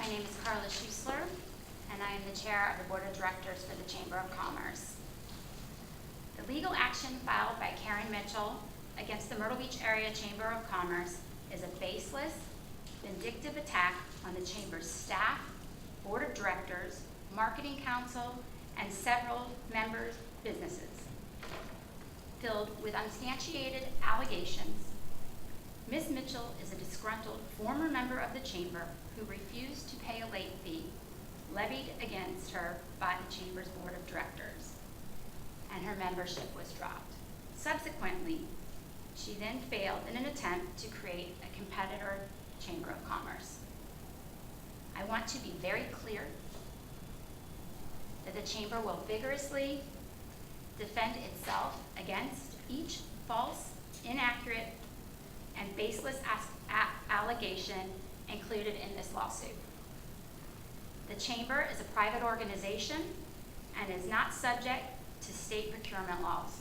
My name is Carla Schusler, and I am the chair of the Board of Directors for the Chamber of Commerce. The legal action filed by Karen Mitchell against the Myrtle Beach Area Chamber of Commerce is a baseless, vindictive attack on the Chamber's staff, Board of Directors, Marketing Council, and several members' businesses. Filled with unsubstantiated allegations, Ms. Mitchell is a disgruntled former member of the Chamber who refused to pay a late fee levied against her by the Chamber's Board of Directors, and her membership was dropped. Subsequently, she then failed in an attempt to create a competitor Chamber of Commerce. I want to be very clear that the Chamber will vigorously defend itself against each false, inaccurate, and baseless allegation included in this lawsuit. The Chamber is a private organization and is not subject to state procurement laws.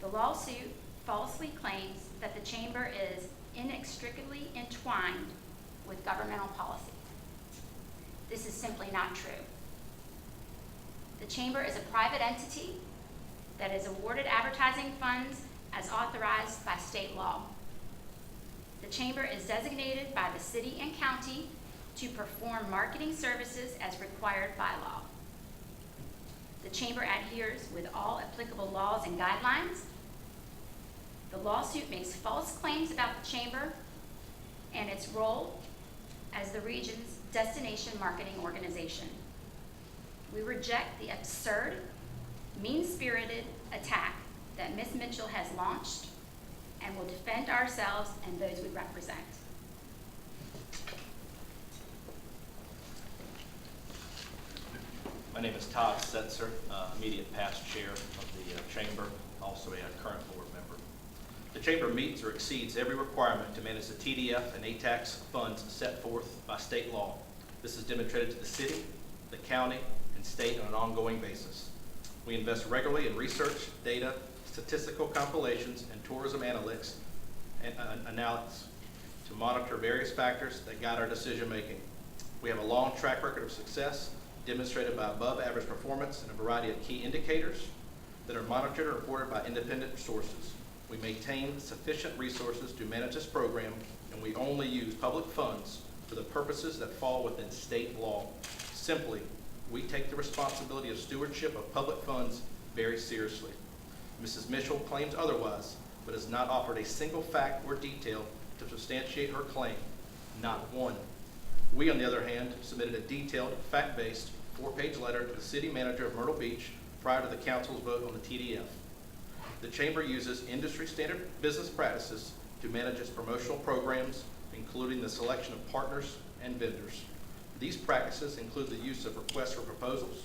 The lawsuit falsely claims that the Chamber is inextricably entwined with governmental policy. This is simply not true. The Chamber is a private entity that is awarded advertising funds as authorized by state law. The Chamber is designated by the city and county to perform marketing services as required by law. The Chamber adheres with all applicable laws and guidelines. The lawsuit makes false claims about the Chamber and its role as the region's destination marketing organization. We reject the absurd, mean-spirited attack that Ms. Mitchell has launched and will defend ourselves and those we represent. My name is Todd Setzer, immediate past chair of the Chamber, also a current board member. The Chamber meets or exceeds every requirement to manage the TDF and ATAX funds set forth by state law. This is demonstrated to the city, the county, and state on an ongoing basis. We invest regularly in research, data, statistical compilations, and tourism analytics and analysis to monitor various factors that guide our decision making. We have a long track record of success demonstrated by above average performance in a variety of key indicators that are monitored and reported by independent sources. We maintain sufficient resources to manage this program, and we only use public funds for the purposes that fall within state law. Simply, we take the responsibility of stewardship of public funds very seriously. Mrs. Mitchell claims otherwise, but has not offered a single fact or detail to substantiate her claim, not one. We, on the other hand, submitted a detailed, fact-based, 4-page letter to the city manager of Myrtle Beach prior to the council's vote on the TDF. The Chamber uses industry standard business practices to manage its promotional programs, including the selection of partners and vendors. These practices include the use of requests for proposals,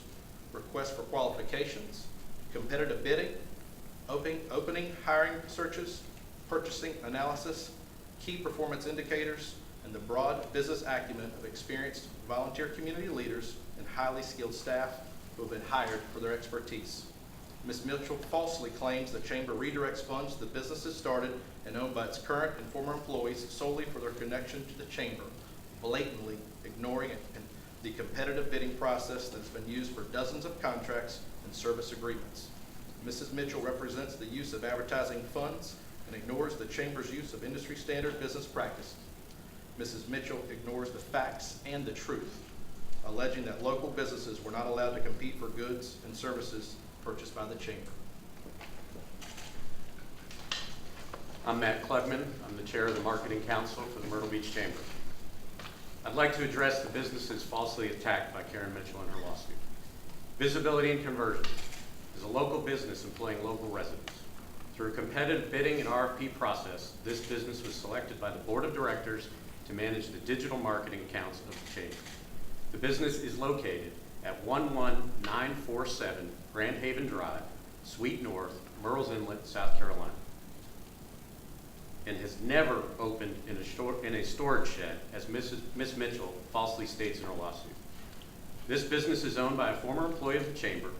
requests for qualifications, competitive bidding, opening hiring searches, purchasing analysis, key performance indicators, and the broad business acumen of experienced volunteer community leaders and highly skilled staff who have been hired for their expertise. Ms. Mitchell falsely claims the Chamber redirects funds to businesses started and owned by its current and former employees solely for their connection to the Chamber, blatantly ignoring the competitive bidding process that has been used for dozens of contracts and service agreements. Mrs. Mitchell represents the use of advertising funds and ignores the Chamber's use of industry standard business practices. Mrs. Mitchell ignores the facts and the truth, alleging that local businesses were not allowed to compete for goods and services purchased by the Chamber. I'm Matt Klugman. I'm the chair of the Marketing Council for the Myrtle Beach Chamber. I'd like to address the businesses falsely attacked by Karen Mitchell in her lawsuit. Visibility and Conversions is a local business employing local residents. Through a competitive bidding and RFP process, this business was selected by the Board of Directors to manage the digital marketing accounts of the Chamber. The business is located at 11947 Grand Haven Drive, Suite North, Murrells Inlet, South Carolina, and has never opened in a storage shed, as Ms. Mitchell falsely states in her lawsuit. This business is owned by a former employee of the Chamber.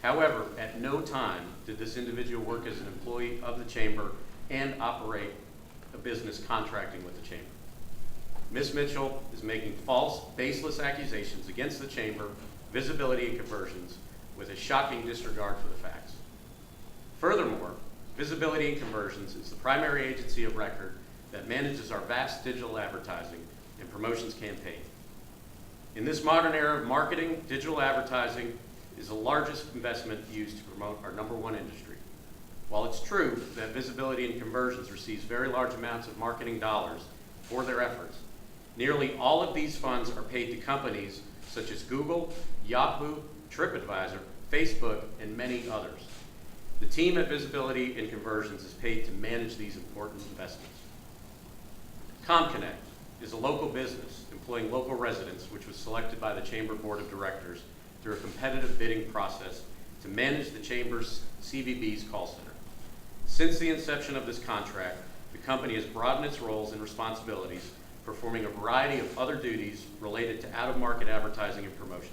However, at no time did this individual work as an employee of the Chamber and operate a business contracting with the Chamber. Ms. Mitchell is making false, baseless accusations against the Chamber, Visibility and Conversions, with a shocking disregard for the facts. Furthermore, Visibility and Conversions is the primary agency of record that manages our vast digital advertising and promotions campaign. In this modern era of marketing, digital advertising is the largest investment used to promote our #1 industry. While it's true that Visibility and Conversions receives very large amounts of marketing dollars for their efforts, nearly all of these funds are paid to companies such as Google, Yahoo, TripAdvisor, Facebook, and many others. The team at Visibility and Conversions is paid to manage these important investments. ComConnect is a local business employing local residents, which was selected by the Chamber Board of Directors through a competitive bidding process to manage the Chamber's CVB's call center. Since the inception of this contract, the company has broadened its roles and responsibilities, performing a variety of other duties related to out-of-market advertising and promotion.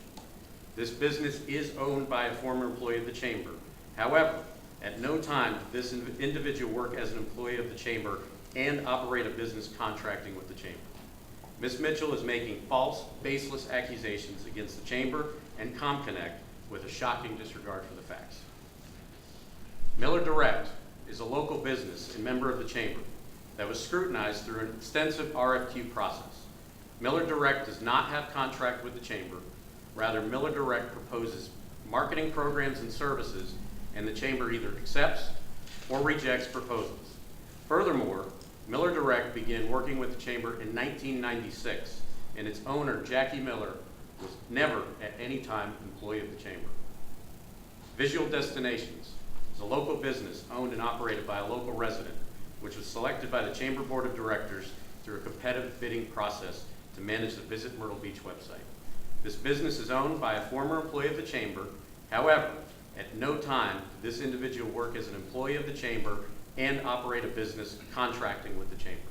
This business is owned by a former employee of the Chamber. However, at no time did this individual work as an employee of the Chamber and operate a business contracting with the Chamber. Ms. Mitchell is making false, baseless accusations against the Chamber and ComConnect with a shocking disregard for the facts. Miller Direct is a local business and member of the Chamber that was scrutinized through an extensive RFQ process. Miller Direct does not have contract with the Chamber. Rather, Miller Direct proposes marketing programs and services, and the Chamber either accepts or rejects proposals. Furthermore, Miller Direct began working with the Chamber in 1996, and its owner, Jackie Miller, was never at any time an employee of the Chamber. Visual Destinations is a local business owned and operated by a local resident, which was selected by the Chamber Board of Directors through a competitive bidding process to manage the Visit Myrtle Beach website. This business is owned by a former employee of the Chamber. However, at no time did this individual work as an employee of the Chamber and operate a business contracting with the Chamber.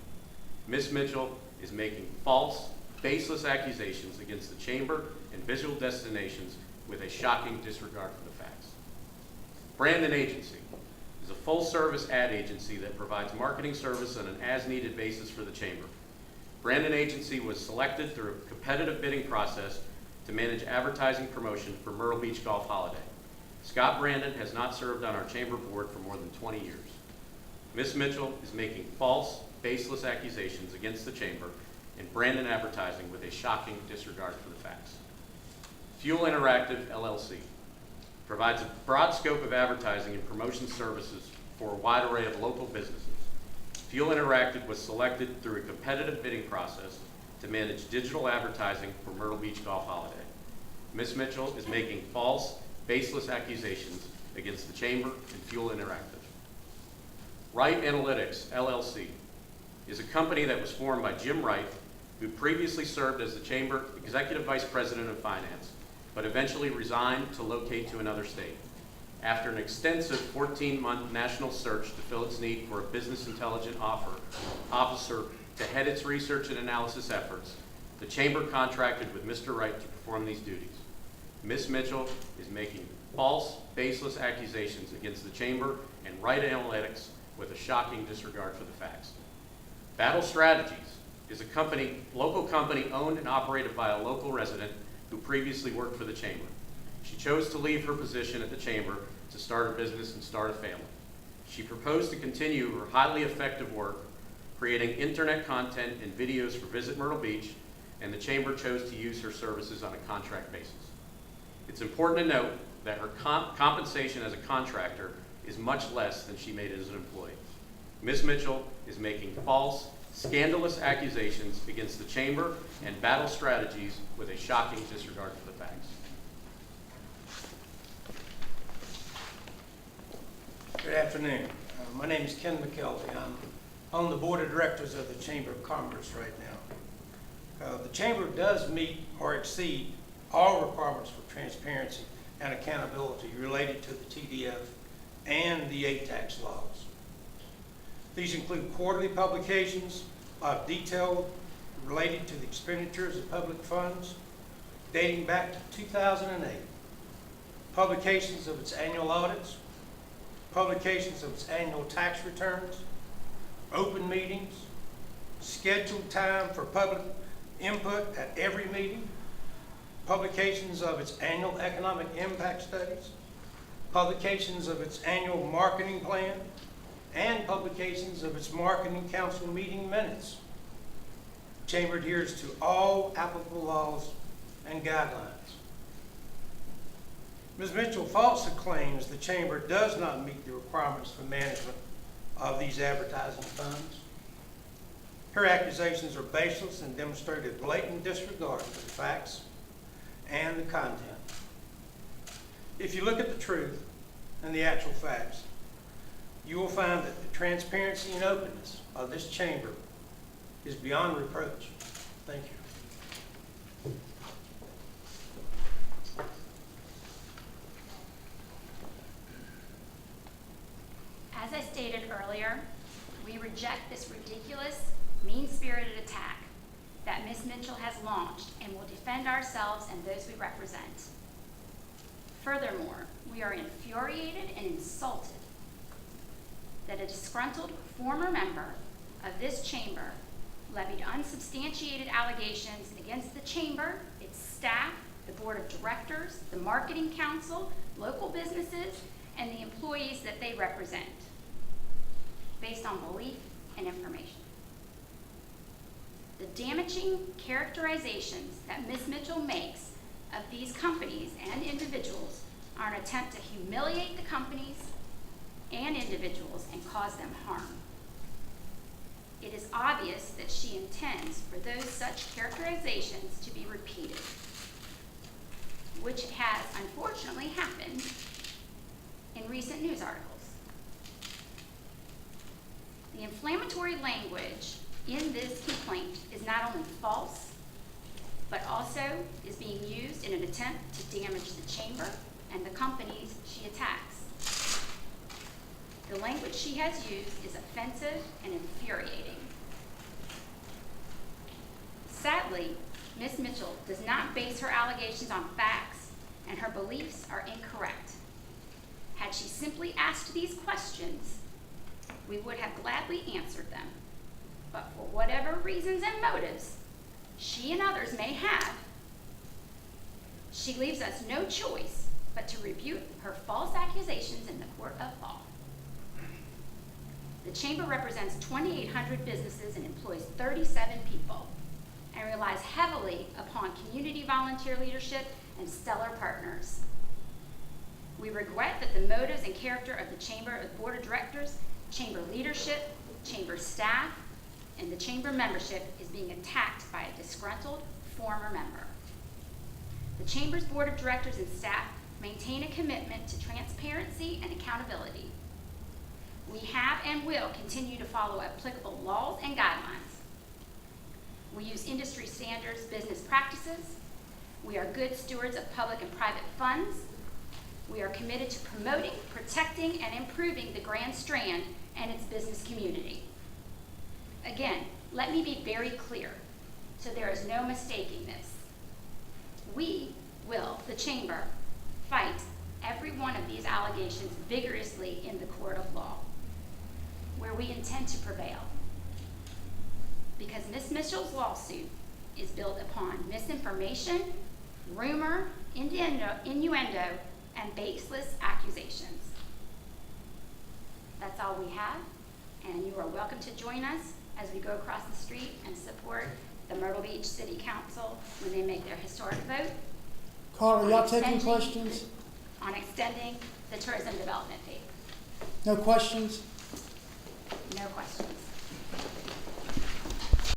Ms. Mitchell is making false, baseless accusations against the Chamber and Visual Destinations with a shocking disregard for the facts. Brandon Agency is a full-service ad agency that provides marketing service on an as-needed basis for the Chamber. Brandon Agency was selected through a competitive bidding process to manage advertising promotion for Myrtle Beach Golf Holiday. Scott Brandon has not served on our Chamber board for more than 20 years. Ms. Mitchell is making false, baseless accusations against the Chamber and Brandon Advertising with a shocking disregard for the facts. Fuel Interactive, LLC, provides a broad scope of advertising and promotion services for a wide array of local businesses. Fuel Interactive was selected through a competitive bidding process to manage digital advertising for Myrtle Beach Golf Holiday. Ms. Mitchell is making false, baseless accusations against the Chamber and Fuel Interactive. Wright Analytics, LLC, is a company that was formed by Jim Wright, who previously served as the Chamber Executive Vice President of Finance, but eventually resigned to locate to another state. After an extensive 14-month national search to fill its need for a business intelligence officer to head its research and analysis efforts, the Chamber contracted with Mr. Wright to perform these duties. Ms. Mitchell is making false, baseless accusations against the Chamber and Wright Analytics with a shocking disregard for the facts. Battle Strategies is a local company owned and operated by a local resident who previously worked for the Chamber. She chose to leave her position at the Chamber to start a business and start a family. She proposed to continue her highly effective work creating internet content and videos for Visit Myrtle Beach, and the Chamber chose to use her services on a contract basis. It's important to note that her compensation as a contractor is much less than she made as an employee. Ms. Mitchell is making false, scandalous accusations against the Chamber and Battle Strategies with a shocking disregard for the facts. Good afternoon. My name is Ken McKelvey. I'm on the Board of Directors of the Chamber of Commerce right now. The Chamber does meet or exceed all requirements for transparency and accountability related to the TDF and the ATAX laws. These include quarterly publications of detail related to the expenditures of public funds dating back to 2008, publications of its annual audits, publications of its annual tax returns, open meetings, scheduled time for public input at every meeting, publications of its annual economic impact studies, publications of its annual marketing plan, and publications of its marketing council meeting minutes. The Chamber adheres to all applicable laws and guidelines. Ms. Mitchell falsely claims the Chamber does not meet the requirements for management of these advertising funds. Her accusations are baseless and demonstrate a blatant disregard for the facts and the content. If you look at the truth and the actual facts, you will find that the transparency and openness of this chamber is beyond reproach. Thank you. As I stated earlier, we reject this ridiculous, mean-spirited attack that Ms. Mitchell has launched and will defend ourselves and those we represent. Furthermore, we are infuriated and insulted that a disgruntled former member of this chamber levied unsubstantiated allegations against the chamber, its staff, the board of directors, the marketing council, local businesses, and the employees that they represent, based on belief and information. The damaging characterizations that Ms. Mitchell makes of these companies and individuals are an attempt to humiliate the companies and individuals and cause them harm. It is obvious that she intends for those such characterizations to be repeated, which has unfortunately happened in recent news articles. The inflammatory language in this complaint is not only false, but also is being used in an attempt to damage the chamber and the companies she attacks. The language she has used is offensive and infuriating. Sadly, Ms. Mitchell does not base her allegations on facts, and her beliefs are incorrect. Had she simply asked these questions, we would have gladly answered them. But for whatever reasons and motives she and others may have, she leaves us no choice but to rebuke her false accusations in the court of law. The Chamber represents 2,800 businesses and employs 37 people, and relies heavily upon community volunteer leadership and stellar partners. We regret that the motives and character of the Chamber Board of Directors, Chamber leadership, Chamber staff, and the Chamber membership is being attacked by a disgruntled former member. The Chamber's Board of Directors and staff maintain a commitment to transparency and accountability. We have and will continue to follow applicable laws and guidelines. We use industry standards, business practices. We are good stewards of public and private funds. We are committed to promoting, protecting, and improving the Grand Strand and its business community. Again, let me be very clear, so there is no mistaking this. We will, the Chamber, fight every one of these allegations vigorously in the court of law, where we intend to prevail. Because Ms. Mitchell's lawsuit is built upon misinformation, rumor, innuendo, and baseless accusations. That's all we have, and you are welcome to join us as we go across the street and support the Myrtle Beach City Council when they make their historic vote. Carter, y'all taking questions? On extending the tourism development fee. No questions? No questions.